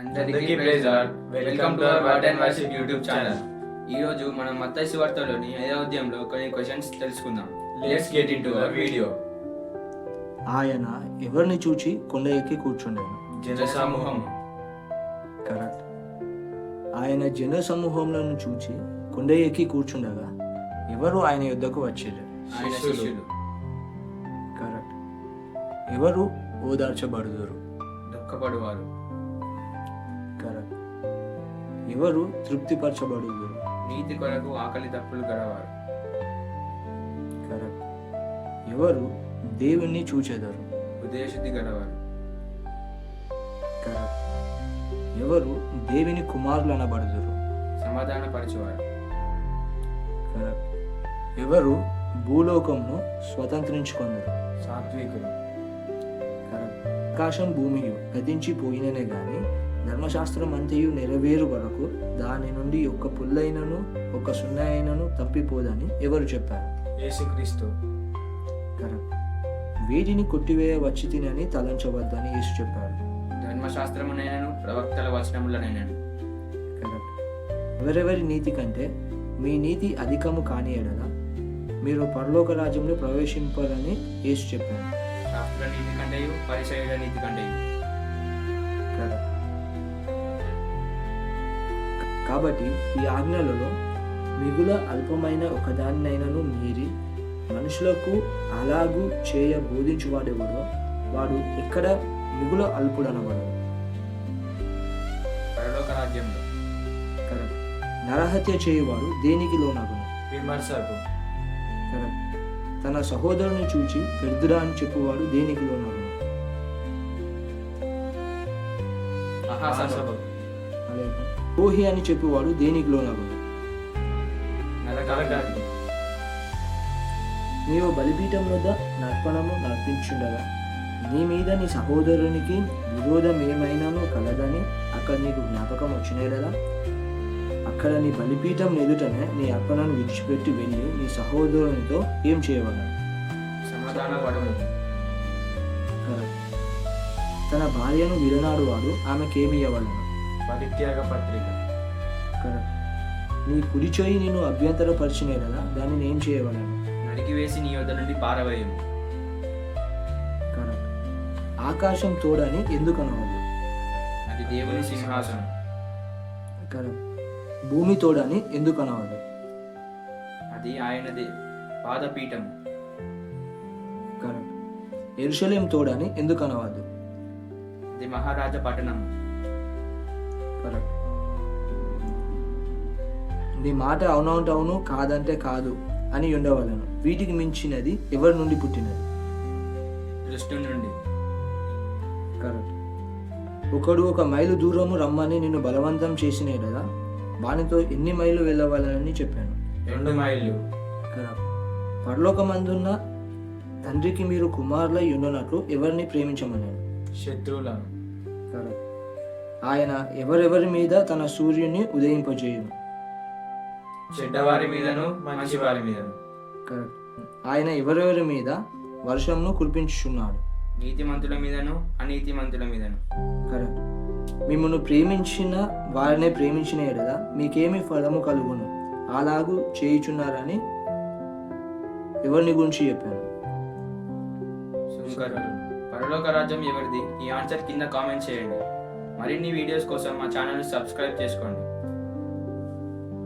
అందరికీ praise lord. Welcome to our word and worship YouTube channel. ఈ రోజు మనం మత్తయి సువార్తలోని 5వ అధ్యాయంలో కొన్ని క్వశ్చన్స్ తెలుసుకుందాం. Let's get into hour video. ఆయన ఎవరిని చూచి కొండ ఎక్కి కూర్చుండెను? జనసమూహం. కరెక్ట్. ఆయన జన సమూహంలను చూచి కొండ ఎక్కి కూర్చుండగా ఎవరు ఆయన యుద్ధకు వచ్చారు? ఆయన శిష్యులు. కరెక్ట్. ఎవరు ఓదార్చబడుదురు? దుఃఖపడువారు. కరెక్ట్. ఎవరు తృప్తిపరచబడుదురు? నీతి కొరకు ఆకలి తప్పులు గలవారు. కరెక్ట్. ఎవరు దేవుణ్ణి చూచెదరు? ఉద్దేశుద్ధి గలవారు. కరెక్ట్. ఎవరు దేవుని కుమారులు అనబడుదురు? సమాధానపరచువారు. కరెక్ట్. ఎవరు భూలోకమును స్వతంత్రించుకొందరు? సాత్వికులు. కరెక్ట్. ఆకాశం భూమియు గతించిపోయిననే గాని ధర్మశాస్త్రం అంతయు నెరవేరు వరకు దాని నుండి ఒక్క పుల్లైనను ఒక్క సున్న అయినను తప్పిపోదని ఎవరు చెప్పారు? యేసుక్రీస్తు. కరెక్ట్. వేటిని కొట్టివేయ వచ్చి తినని తలంచవద్దని యేసు చెప్పారు. ధర్మశాస్త్రమునైనను ప్రవక్తల వచనములనైనను. కరెక్ట్. ఎవరెవరి నీతి కంటే మీ నీతి అధికము కాని ఎడల మీరు పరలోక రాజ్యంలో ప్రవేశింపరని యేసు చెప్పారు. శాస్త్ర నీతి కంటేయు పరిసయ్యుల నీతి కంటేయు. కరెక్ట్. కాబట్టి ఈ ఆజ్ఞలలో మిగుల అల్పమైన ఒకదానినైనను మీరి మనుషులకు అలాగూ చేయ బోధించువాడెవడో వాడు ఎక్కడ మిగుల అల్పుడనబడదు. పరలోక రాజ్యంలో. కరెక్ట్. నరహత్య చేయువాడు దేనికి లోనగును? విమర్శకు. కరెక్ట్. తన సహోదరుని చూచి వ్యర్థుడా అని చెప్పువాడు దేనికి లోనగును? మహాసభకు. ద్రోహి అని చెప్పువాడు దేనికి లోనగును? నరకానికి. నీవు బలిపీఠం వద్ద నర్పణము నర్పించుండగా నీ మీద నీ సహోదరునికి విరోధం ఏమైనాను కలదని అక్కడ నీకు జ్ఞాపకం వచ్చినదా అక్కడ నీ బలిపీఠం ఎదుటనే నీ అర్పణను విడిచిపెట్టి వెళ్ళి నీ సహోదరునితో ఏం చేయవలను? సమాధానపడము. కరెక్ట్. తన భార్యను విడనాడు వాడు ఆమెకేమి ఇవ్వవలను? పరిత్యాగ పత్రిక. కరెక్ట్. నీ కుడి చేయి నేను అభ్యంతరపరిచినదా దానిని ఏం చేయవలను? నరికి వేసి నీ వద్ద నుండి పారవేయము. కరెక్ట్. ఆకాశం తోడని ఎందుకు అనవద్దు? అది దేవుని సింహాసనం. కరెక్ట్. భూమి తోడని ఎందుకు అనవద్దు? అది ఆయనది పాదపీఠము. కరెక్ట్. యెరూషలేము తోడని ఎందుకు అనవద్దు? అది మహారాజ పట్టణం. కరెక్ట్. నీ మాట అవునంటే అవును కాదంటే కాదు అని ఉండవలను. వీటికి మించినది ఎవరి నుండి పుట్టినది? దృష్టి నుండి. కరెక్ట్. ఒకడు 1 మైలు దూరము రమ్మని నిన్ను బలవంతం చేసిన కదా వానితో ఎన్ని మైళ్ళు వెళ్ళవాలని చెప్పాను? 2 మైళ్ళు. కరెక్ట్. పరలోకమందున్న తండ్రికి మీరు కుమారులై ఉండనట్లు ఎవరిని ప్రేమించమన్నాను? శత్రువులను. కరెక్ట్. ఆయన ఎవరెవరి మీద తన సూర్యుని ఉదయింపజేయును? చెడ్డవారి మీదను మంచివారి మీదను. కరెక్ట్. ఆయన ఎవరెవరి మీద వర్షంను కురిపించుచున్నాడు? నీతిమంతుల మీదను అనీతిమంతుల మీదను. కరెక్ట్. మిమ్మల్ని ప్రేమించిన వారినే ప్రేమించిన ఎడల మీకేమి ఫలము కలుగును? అలాగూ చేయుచున్నారని ఎవరిని గురించి చెప్పాను? సుంకరులు. పరలోక రాజ్యం ఎవరిది? ఈ ఆన్సర్ కింద కామెంట్ చేయండి. మరిన్ని వీడియోస్ కోసం మా ఛానల్ని సబ్స్క్రైబ్ చేసుకోండి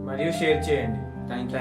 మరియు షేర్ చేయండి. Thank you.